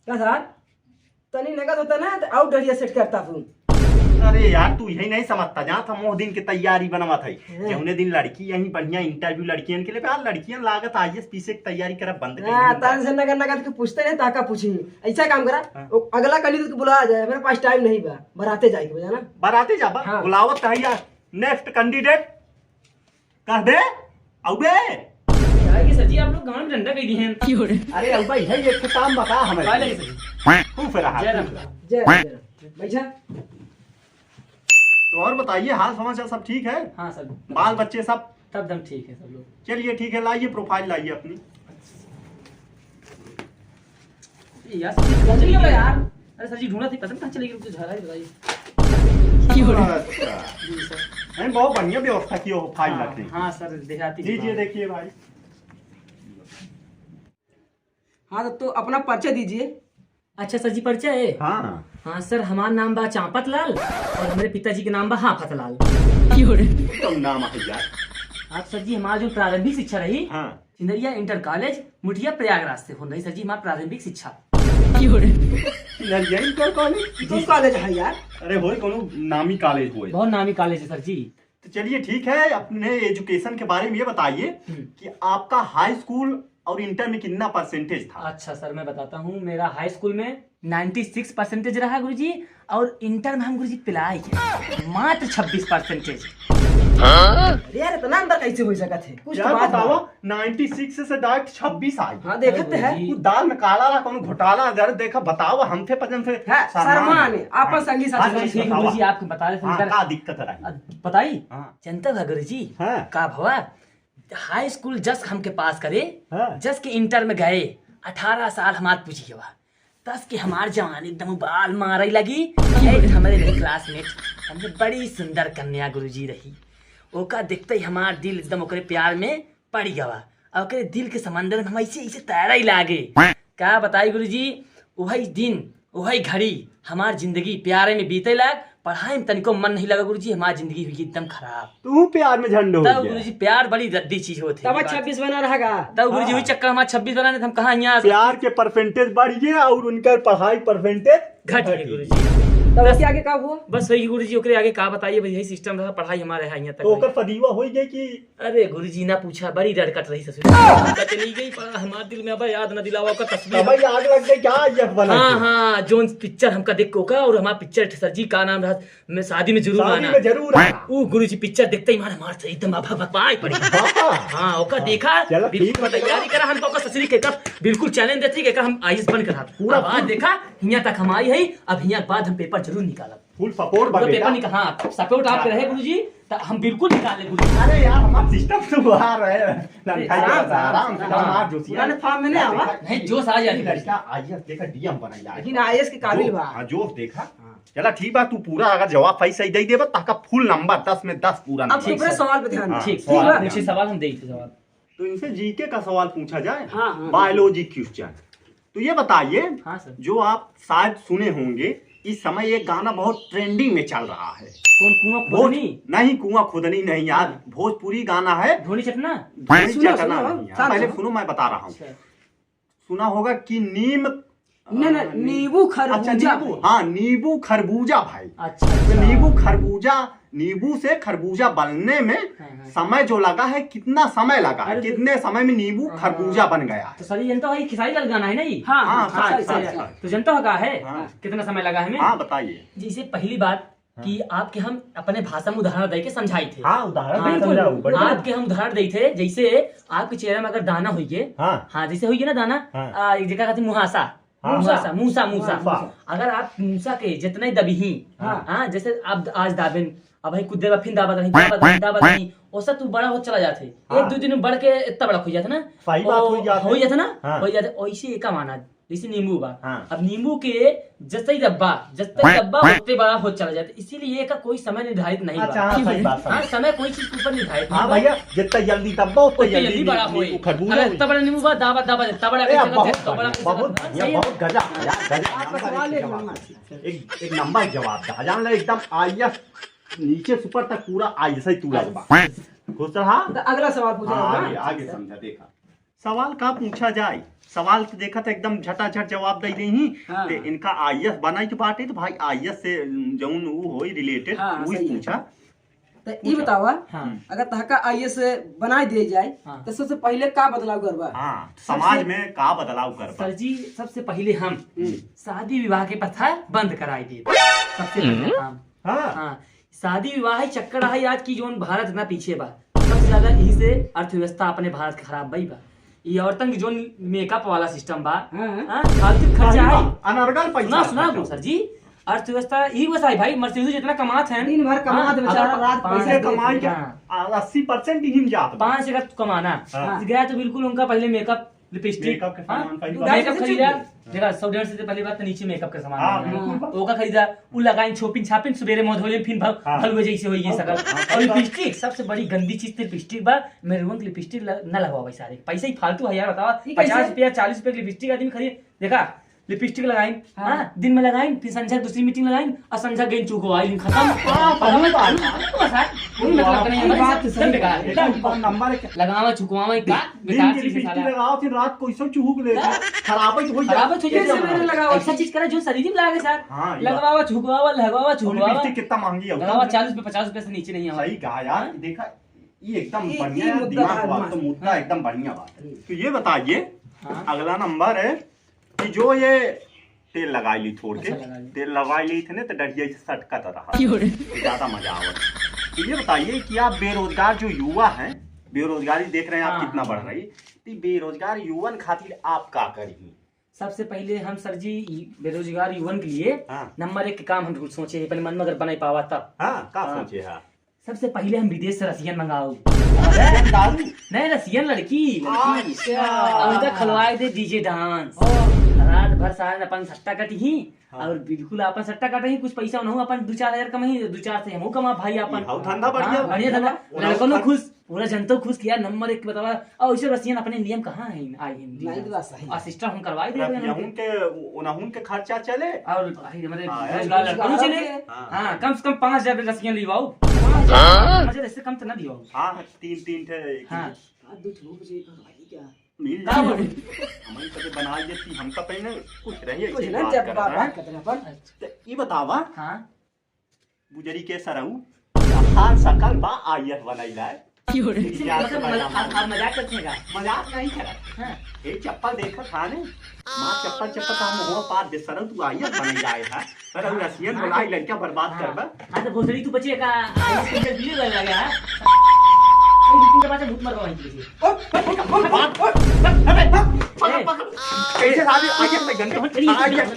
क्या सर तनी नगद होता ना तो आउट डरिया सेट करता हूँ। अरे यार तू यही नहीं समझता, जहाँ था मोह दिन की तैयारी बनवा था जौने दिन लड़की यही बढ़िया इंटरव्यू लड़कियन के लिए यार लड़कियन लागत आईएएस पीछे की तैयारी करा बंद तान से नगद नगद के पूछते नहीं ताका पूछी। ऐसा काम करा वो अगला कैंडिडेट को बुलाया जाए, मेरे पास टाइम नहीं बा, बराते जाए के ना बराते जा हाँ। बुलावत है यार। नेक्स्ट कैंडिडेट कह दे औबे। सर जी आप लोग गांव में डंडा कह दिए हैं। अरे औबा है ये काम बता हमें खूब रहा जय राम। जय राम। बैठा तो और बताइए हाल समाचार सब ठीक है? हाँ सर बाल बच्चे सब तब दम ठीक है सब लोग। चलिए ठीक है, लाइए प्रोफाइल लाइए अपनी। यार सर जी कहाँ चली गई यार? अरे सर जी ढूंढा थी, पता नहीं कहाँ चली गई, मुझे झरा ही बताइए। अच्छा जी सर। नहीं बहुत बढ़िया व्यवस्था की हो फाइल हाँ, रखने की। हाँ सर देहाती लीजिए देखिए भाई। हाँ तो अपना परिचय दीजिए। अच्छा सर जी परिचय है? हाँ हाँ सर हमारा नाम बा चांपत लाल और हमारे पिताजी के नाम बा हाफत लाल। कम नाम है यार। आप सर जी हमारा जो प्रारंभिक शिक्षा रही हाँ चिंदरिया इंटर कॉलेज मुठिया प्रयागराज से हो रही सर जी हमारा प्रारंभिक शिक्षा। यही तो कॉलेज कौन कॉलेज है यार? अरे होए कोनो नामी कॉलेज होए। बहुत नामी कॉलेज है सर जी। तो चलिए ठीक है, अपने एजुकेशन के बारे में ये बताइए कि आपका हाई स्कूल और इंटर में कितना परसेंटेज था? अच्छा सर मैं बताता हूँ, मेरा हाई स्कूल में 96% रहा गुरुजी और इंटर में हम गुरुजी पिलाई मात्र 26%। अरे यार इतना अंदर कैसे हो सकता है? कुछ तो यार बात बताओ बा। 96 से डायरेक्ट 26 आई। हाँ देखते हैं। तू दाल में काला रहा कोनो घोटाला जरा देखा बताओ हमथे पजन से है शर्मा ने आपन संगी हाँ, साथी ठीक ठीक है गुरुजी आपको बता रहे थे हाँ, इंटर का दिक्कत रही? बताई हाँ। जनता था गुरुजी हाँ। का भवा हाई स्कूल जस्ट हमके पास करे हाँ। जस्ट के इंटर में गए 18 साल हमारे पूछी हुआ तस के हमार जवानी एकदम बाल मारे लगी। एक हमारे रही क्लासमेट हमने बड़ी सुंदर कन्या गुरुजी रही, ओका देखते ही हमार दिल एकदम ओकरे प्यार में पड़ गया और ओकरे दिल के समंदर में हम ऐसे ऐसे तैरा ही लागे। क्या बताई गुरुजी वही दिन वही घड़ी हमार जिंदगी प्यारे में बीते लाग, पढ़ाई में तनिको मन नहीं लगा गुरुजी, हमारी जिंदगी हुई एकदम खराब। तू प्यार में झंडो तब गुरुजी प्यार बड़ी रद्दी चीज होती तब 26 बना रहेगा। तब गुरुजी हुई चक्कर हमारा 26 बनाने हम कहाँ यहाँ प्यार के परसेंटेज बढ़ गया और उनका पढ़ाई परसेंटेज घट गए गुरुजी। तब उसके आगे कब हुआ? बस वही गुरुजी ओकरे आगे का बताइए, यही सिस्टम रहा, पढ़ाई हमारे यहाँ तक तो रही। ओकर फदीवा हो गई कि अरे गुरुजी ना पूछा, बड़ी डरकट रही ससुर चली गई पर हमारे दिल में अब याद न दिलावा का तस्वीर। भाई आग लग गई क्या ये बना? हाँ हाँ जोन पिक्चर हमका देख को का और हमारा पिक्चर सर जी का नाम रहा मैं शादी में जरूर शादी आना। में जरूर आना। वो गुरुजी पिक्चर देखते ही हमारे मार एकदम भगवाई पड़ी। बाबा हाँ ओका देखा चलो ठीक बिल्कुल है। तैयारी करा हम तो ससुरी के कर बिल्कुल चैलेंज देती के हम आईएएस बन करा पूरा अब आज देखा यहाँ तक हम आई है, अब यहाँ बाद हम पेपर जरूर निकालब। फुल सपोर्ट तो बा पेपर बेटा। निकाल हाँ सपोर्ट आपके रहे गुरुजी तो हम बिल्कुल निकाल ले गुरुजी। अरे यार हमारा सिस्टम तो आ रहा है आराम से हाँ। मार जोशी पुराने फॉर्म में नहीं आवा? नहीं जोश आ जाती लड़का आईएएस देखा डीएम बना यार। लेकिन आईएएस के काबिल बा। हाँ जोश देखा। चला ठीक बा, तू पूरा अगर जवाब सही दे देबा ताका फुल नंबर 10 में 10 पूरा अब नंबर। ऊपरे सवाल पे ध्यान हाँ, दे। ठीक ठीक बा? पूछे सवाल हम देते जवाब। तो इनसे जीके का सवाल पूछा जाए। हाँ, हाँ। Biology question. तो ये बताइए हाँ सर। जो आप शायद सुने होंगे इस समय एक गाना बहुत ट्रेंडिंग में चल रहा है। कौन कुआं भोज खोदनी नहीं कुआं खुदनी नहीं यार, भोजपुरी गाना है। धोनी चटना। धोनी सुनो, चटना सुनो, नहीं यार। साथ पहले सुनो। सुनो मैं बता रहा हूँ। अच्छा। सुना होगा कि नीम नहीं नींबू अच्छा खरबूजा। नींबू, हाँ नींबू खरबूजा भाई। अच्छा तो नींबू खरबूजा, नींबू से खरबूजा बनने में हाँ। समय जो लगा है कितना समय लगा है, अरे तो- कितने समय में नींबू खरबूजा बन गया है? तो सर ये जनता है खिसाई वाला गाना है ना ये? हाँ हाँ, हाँ सही, सही, सही, सही। सही। तो जनता का है हाँ। कितना समय लगा है हमें? हाँ बताइए। जैसे पहली बात कि आपके हम अपने भाषा में उदाहरण दे के समझाई थे। हाँ उदाहरण हाँ, बिल्कुल आपके हम उदाहरण दी थे जैसे आपके चेहरे में अगर दाना हुई हाँ हाँ जैसे हुई ना दाना हाँ। एक जगह कहते मुहासा हाँ, मूसा मूसा मूसा मूसा। अगर आप मूसा के जितने दबी हाँ। हाँ जैसे आप आज दाबिन अब भाई कुछ देर बाद फिर दाबत नहीं ओसा तू बड़ा हो चला जाते हाँ। एक दो दिन में बढ़ के इतना बड़ा हो जाता ना। सही बात हो जाता ना हाँ। हो जाते वैसे एक माना जैसे नींबू बा हाँ। अब नींबू के जैसे ही दब्बा उतने बड़ा हो चला जाता, इसीलिए का कोई समय निर्धारित नहीं अच्छा बा। हाँ सही बात हाँ समझ। समय कोई चीज के ऊपर निर्धारित हाँ नहीं बा। भैया जितना जल्दी दब्बा उतना उतने जल्दी जल्दी बड़ा होई नींबू खरबूजा अगर हुई। इतना बड़ा नींबू बा दाबा दाबा इतना बड़ा अरे कैसे बहुत करते हैं, तो बड़ा बढ़िया, बहुत कैसे बढ़िया, करते हैं? बहुत गजब सवाल एक जवाब। नंबर। एक नंबर जवाब था जान ले एकदम आईएएस नीचे ऊपर तक पूरा आईएएस ही तू लगवा खुश रहा। तो अगला सवाल पूछा हाँ, होगा। आगे आगे समझा देखा सवाल का पूछा जाए, सवाल तो देखा था एकदम झटाझट जवाब दे रही। हाँ। ते इनका आईएएस बनाई के बाटे तो भाई आईएएस से जौन वो होई रिलेटेड हाँ, वही सही है। पूछा। तो ये बतावा हाँ। अगर तहका आईएएस बना दिए जाए हाँ। तो सबसे पहले का बदलाव करबा? हाँ, समाज में का बदलाव कर सर जी सबसे पहले हम शादी विवाह के प्रथा बंद कराई दिए सबसे पहले काम। हाँ हाँ, शादी विवाह ही चक्कर है आज की जोन भारत ना पीछे बा, सबसे ज्यादा यही से अर्थव्यवस्था अपने भारत के खराब भई बा। ये औरतन की जोन मेकअप वाला सिस्टम बा, हाँ। फालतू खर्चा है। अनर्गल पैसा सुना सर जी, अर्थव्यवस्था यही बस आई भाई, मर्सिडीज जितना कमात है दिन भर कमात बेचारा, रात पैसे कमाई के हाँ। 80% ही जात बा। 5 जगह कमाना हाँ। गया तो बिल्कुल उनका पहले मेकअप लिपस्टिक मेकअप के सामान पहले मेकअप खरीदा, चुप। देखा 100-150 से पहले बात तो नीचे मेकअप का सामान हाँ, है। बिल्कुल। ओका खरीदा, वो लगाइन छोपिन छापिन सवेरे मुंह धोले फिर हाँ। भलवे जैसे होई ये सकल। हाँ, और लिपस्टिक सबसे बड़ी गंदी चीज तो लिपस्टिक बा, मेहरून की लिपस्टिक न लगवाओ सारे, पैसे ही फालतू है यार। बताओ ये कैसे? 50 रुपया 40 रुपया की लिपस्टिक आदमी खरीद, देखा लिपस्टिक लगाइन, हाँ। हाँ, दिन में लगाइन, फिर संझा दूसरी मीटिंग लगाइन और संझा गई चूको आई खत्म। सही बात। बस है, कोई मतलब नहीं है, बात बात तो सब सही बेकार है। एकदम नंबर एक लगावा चुकवावा एक दिन बेकार की चीज है लिपस्टिक साला। लगाओ फिर रात को इसो चूक ले खराब हो खराब हो कैसे मैंने लगावा? ऐसा चीज करे जो शरीर में लागे सर, हाँ, ये लगवावा छुकवावा लगावा छुकवावा, लिपस्टिक कितना महंगी है लगावा 40 रुपए 50 रुपए से नीचे नहीं है। सही कहा यार। देखा ये एकदम ये बढ़िया है, मुद्दा दिमाग है, बात तो मुद्दा एकदम बढ़िया बात है। तो ये बताइए हाँ। अगला नंबर है कि जो ये तेल लगाई ली छोड़ के, अच्छा, लगा ली। तेल लगाई ली थे ना तो डरिया से सटका रहा, ज्यादा मजा आवत। तो ये बताइए कि आप बेरोजगार जो युवा हैं, बेरोजगारी देख रहे हैं आप हाँ। कितना बढ़ रही, तो बेरोजगार युवन खातिर आप क्या करेंगे? सबसे पहले हम सर जी बेरोजगार युवन के लिए हाँ। नंबर 1 के काम हम सोचे हैं, पहले मन में अगर बनाई पावा तब हाँ क्या हाँ। सोचे है? सबसे पहले हम विदेश से रसियन मंगाओ। रसियन दारू? नहीं रसियन लड़की अच्छा। और उनका खलवाए दे डीजे डांस, रात भर सारे अपन सट्टा कटी ही हाँ। और बिल्कुल अपन सट्टा काटे ही, कुछ पैसा न हो अपन 2-4 हजार कमाई, 2-4 से हमहू कमा भाई अपन। ये धंधा बढ़िया हाँ, बढ़िया धंधा, उन्हें लड़कों खर्च- खुश, पूरा जनता खुश किया। नंबर 1 बतावा। और इसे रसियन अपने नियम कहाँ है आई नहीं तो बात सही है। और सिस्टम हम करवाई दे रहे यहूं हैं के उनहुं के खर्चा चले और भाई हमारे हाँ, रोजगार लड़कों रोजगार चले। के। हाँ, कम से कम 5000 रसियन लिवाओ, मुझे इससे कम तो ना दिवाओ। हाँ 3-3 थे हाँ दूध छूप जी भाई क्या मिल का जाए। बोले? हमारी कभी बना देती हमका पहले कुछ रही कुछ ऐसी ना बात जब कर बात रहा है। करते हैं अपन। तो ये बतावा हाँ गुजरी के सरऊ हाल सकल बा आईएस बनैला है। इसे यार मतलब तो बड़ा आप मजाक करते हैं का? मजाक नहीं कर। हाँ। एक चप्पल देखा था ने मां चप्पल का मुंह पार दे सरऊ तू आईएस बन जाए था पर रसियन बुलाई लड़का बर्बाद करबा। हाँ तो भोसड़ी तू बचे का वीडियो कर लगा है के बाद भूत मरवा वहीं किसी कैसे आगे आईएस में गंदा आईएस